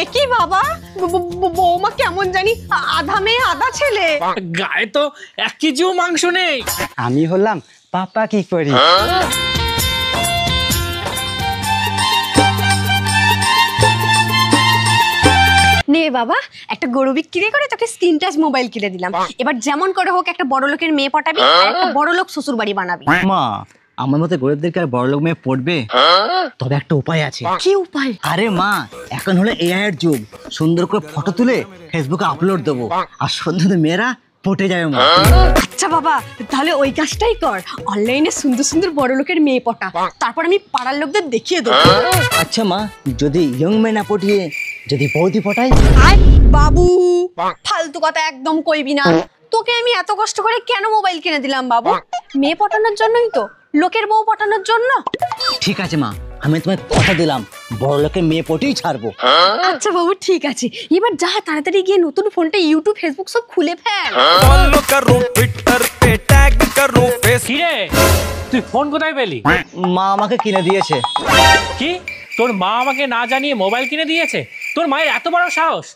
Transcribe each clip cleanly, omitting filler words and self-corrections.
একই বাবা, বৌমা কেমন জানি আধা মেয়ে আধা ছেলে। গায়ে তো 1 কেজিও মাংস নেই। আমি হলাম পাপা কি করি। নে বাবা, একটা গরু বিক্রি করে তোকে স্ক্রিন টাচ মোবাইল কিনে দিলাম। এবার যেমন করে হোক একটা বড় লোকের মেয়ে পটাবি, আর একটা বড় লোক শ্বশুর বাড়ি বানাবি। মা, আমার মতো গরিবদেরকে আর বড় লোক মেয়ে পড়বে? তবে একটা উপায় আছে। কি উপায়? আরে মা, এখন হলো এআই এর যুগ। সুন্দর করে ফটো তুলে ফেসবুকে আপলোড দেবো, আর সুন্দর মেয়েরা পটে যাবে মা। আচ্ছা বাবা, তাহলে ওই কাজটাই কর। অনলাইনে সুন্দর সুন্দর বড় লোকের মেয়ে পটা, তারপর আমি পাড়ার লোকদের দেখিয়ে দেবো। আচ্ছা মা, যদি ইয়ং মেয়ে না পটিয়ে যদি বৌদি পটাই? আয় বাবু, ফালতু কথা একদম কইবি না। তোকে আমি এত কষ্ট করে কেন মোবাইল কিনে দিলাম বাবু? মেয়ে পটানোর জন্যই তো, লোকের বউ পটানোর জন্য। ঠিক আছে মা, আমি তোমায় কথা দিলাম বড় লোকের মেয়ে পটেই ছাড়বো। আচ্ছা বাবু ঠিক আছে, এবার যা তাড়াতাড়ি গিয়ে নতুন ফোনটা ইউটিউব ফেসবুক সব খুলে ফেল। ফলো করো টুইটার পে, ট্যাগ করো ফেস। কি রে, তুই ফোন কোথায় পেলি? মা আমাকে কিনে দিয়েছে। কি, তোর মা আমাকে না জানিয়ে মোবাইল কিনে দিয়েছে? তোর মায়ের এত বড় সাহস!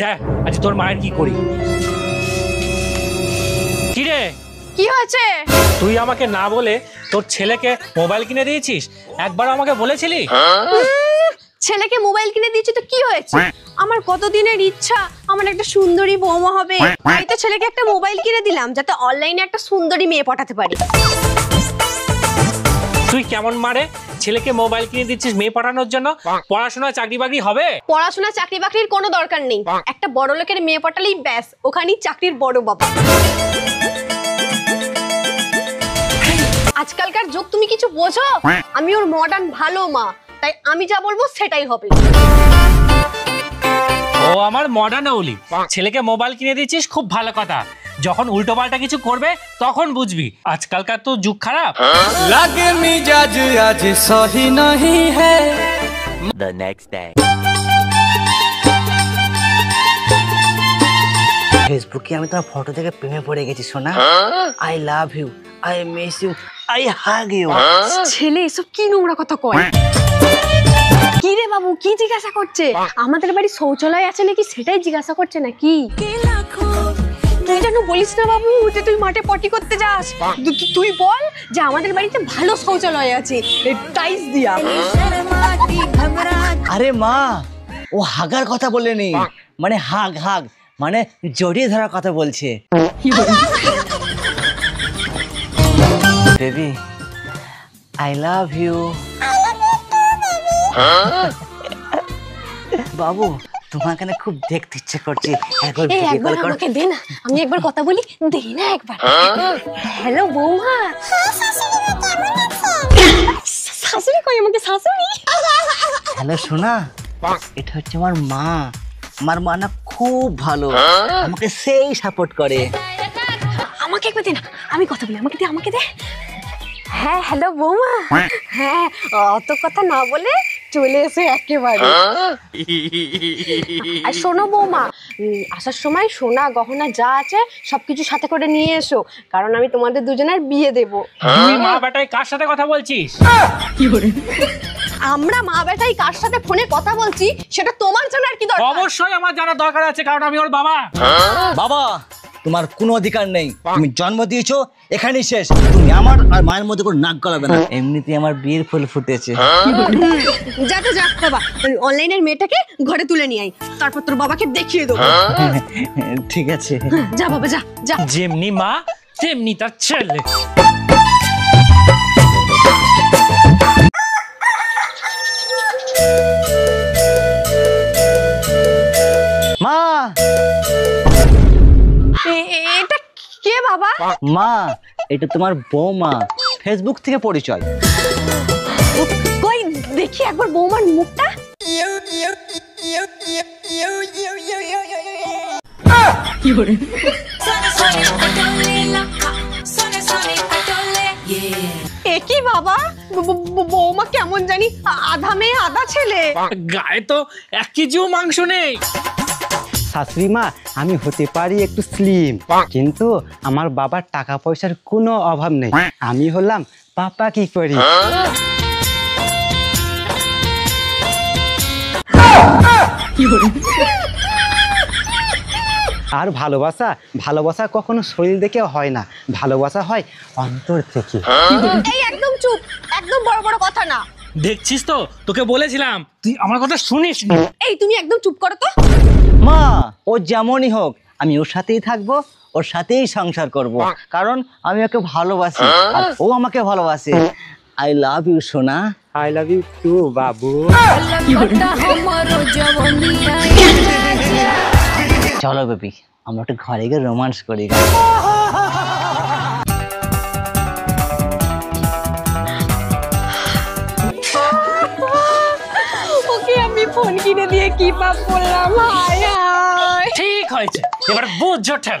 দেখ আজ তোর মায়ের কি করি। কি রে, কি হয়েছে? তুই আমাকে না বলে তোর ছেলেকে মোবাইল কিনে দিয়েছিস? একবার আমাকে বলেছিলি? ছেলেকে মোবাইল কিনে দিয়েছি তো কি হয়েছে? আমার কতদিনের ইচ্ছা আমার একটা সুন্দরী বৌমা হবে, তাই তো ছেলেকে একটা মোবাইল কিনে দিলাম যাতে অনলাইনে একটা সুন্দরী মেয়ে পটাতে পারি। তুই কেমন মারে, ছেলেকে মোবাইল কিনে দিচ্ছিস মেয়ে পড়ানোর জন্য? পড়াশোনা চাকরি বাকরি হবে? পড়াশোনা চাকরি বাকরির কোনো দরকার নেই, একটা বড় লোকের মেয়ে পটালেই ব্যাস, ওখানেই চাকরির বড় বাবা। আজকালকার যুগ তুমি কিছু বোঝো? আমি ওর মডার্ন ভালো মা, তাই আমি যা বলবো সেটাই হবে। ও আমার মডার্ন ওলি, ছেলেকে মোবাইল কিনে দিচ্ছিস খুব ভালো কথা। যখন উল্টো পাল্টা কিছু করবে তখন বুঝবি। আজকালকার তো যুগ খারাপ। লাগে মিজাজ আজ সহি नहीं है। The next day. ফেসবুকে আমি তোমার ফটো থেকে প্রেমে পড়ে গেছি সোনা। I love you, I miss you, I hug you. ছেলে এসব কি নোংরা কথা কয়? কি রে বাবু, কি জিজ্ঞাসা করছে? আমাদের বাড়ি শৌচালয় আছে নাকি সেটাই জিজ্ঞাসা করছে নাকি? তুই যেন বলিস না বাবু যে তুই মাঠে পটি করতে যাস। তুই বল যে আমাদের বাড়িতে ভালো শৌচালয় আছে, টাইলস দিয়া। আরে মা, ও হাগার কথা বলেনি, মানে হাগ হাগ মানে জড়িয়ে ধরার কথা বলছে। Baby, I love you. বাবু, তোমাকে না খুব দেখতে ইচ্ছে করছে। একবার আমাকে দে না, আমি একবার কথা বলি, দে না একবার। হ্যালো বৌমা। শাশুড়ি কই আমাকে? শাশুড়ি। হ্যালো সোনা, এটা হচ্ছে আমার মা। আমার মা না খুব ভালো, আমাকে সেই সাপোর্ট করে। আমাকে একবার দে না, আমি কথা বলি, আমাকে দে, আমাকে দে। হ্যাঁ হ্যালো বৌমা। হ্যাঁ, অত কথা না বলে চলে এসে একেবারে। আর শোনো বৌমা, আসার সময় সোনা গহনা যা আছে সবকিছু সাথে করে নিয়ে এসো, কারণ আমি তোমাদের দুজনের বিয়ে দেবো। তুই মা বেটায় কার সাথে কথা বলছিস? আমরা মা বেটাই কার সাথে ফোনে কথা বলছি সেটা তোমার জন্য আর কি দরকার? অবশ্যই আমার জানার দরকার আছে, কারণ আমি ওর বাবা। বাবা, তোমার কোনো অধিকার নেই। তুমি জন্ম দিয়েছো, এখানেই শেষ। তুমি আমার আর মায়ের মধ্যে কোনো নাক গলাবে না। এমনিতেই আমার বিয়ের ফুল ফুটেছে। যা তো যা বাবা, অনলাইনের মেয়েটাকে ঘরে তুলে নিয়ে আই, তারপর তোর বাবাকে দেখিয়ে দেবো। ঠিক আছে, যা বাবা যা যা। যেমনি মা তেমনি তার ছেলে। মা। এটা কে বাবা? মা, এটা তোমার বৌমা, ফেসবুক থেকে পরিচয়। কই দেখি একবার বৌমার মুখটা। একই বাবা, বৌমা কেমন জানি আধা মেয়ে আধা ছেলে। গায়ে তো 1 কেজিও মাংস নেই। শাশুড়ি মা, আমি হতে পারি একটু স্লিম, কিন্তু আমার বাবার টাকা পয়সার কোনো অভাব নেই। আমি হলাম পাপা কি করি। আর ভালোবাসা ভালোবাসা কখনো শরীর দেখে হয় না, ভালোবাসা হয় অন্তর থেকে। এই একদম চুপ, একদম বড় বড় কথা না। দেখছিস তো, তোকে বলেছিলাম তুই আমার কথা শুনিস নি। এই তুমি একদম চুপ করো তো। মা, ও যেমনই হোক আমি ওর সাথেই থাকবো, ওর সাথেই সংসার করব, কারণ আমি ওকে ভালোবাসি আর ও আমাকে ভালোবাসে। আই লাভ ইউ সোনা। আই লাভ ইউ টু বাবু। চলো বেবি, আমরা একটু ঘরে গিয়ে রোমান্স করি। ওকে আমি ফোন কিনে দিয়ে কি পাপ করলাম, হায় হায়। ঠিক হয়েছে, এবার বুঝ ঠেল।